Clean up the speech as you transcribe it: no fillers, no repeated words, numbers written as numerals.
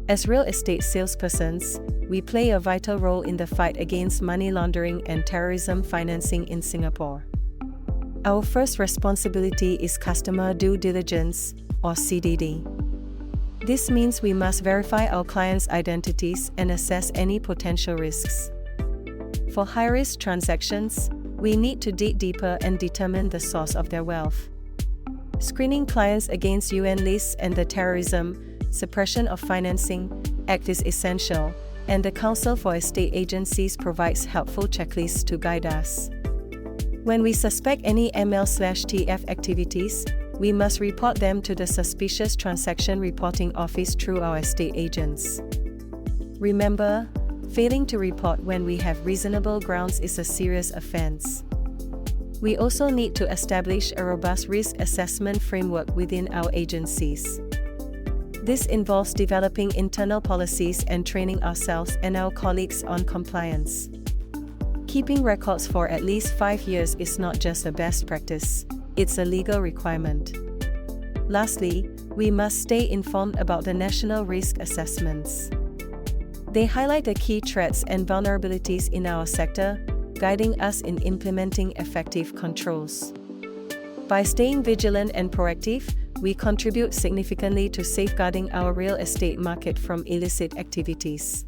As real estate salespersons, we play a vital role in the fight against money laundering and terrorism financing in Singapore. Our first responsibility is Customer Due Diligence, or CDD. This means we must verify our clients' identities and assess any potential risks. For high-risk transactions, we need to dig deeper and determine the source of their wealth. Screening clients against UN lists and the Terrorism, Suppression of Financing Act is essential, and the Council for Estate Agencies provides helpful checklists to guide us. When we suspect any AML/TF activities, we must report them to the Suspicious Transaction Reporting Office through our estate agents. Remember, failing to report when we have reasonable grounds is a serious offense. We also need to establish a robust risk assessment framework within our agencies. This involves developing internal policies and training ourselves and our colleagues on compliance. Keeping records for at least 5 years is not just a best practice, it's a legal requirement. Lastly, we must stay informed about the national risk assessments. They highlight the key threats and vulnerabilities in our sector, guiding us in implementing effective controls. By staying vigilant and proactive, we contribute significantly to safeguarding our real estate market from illicit activities.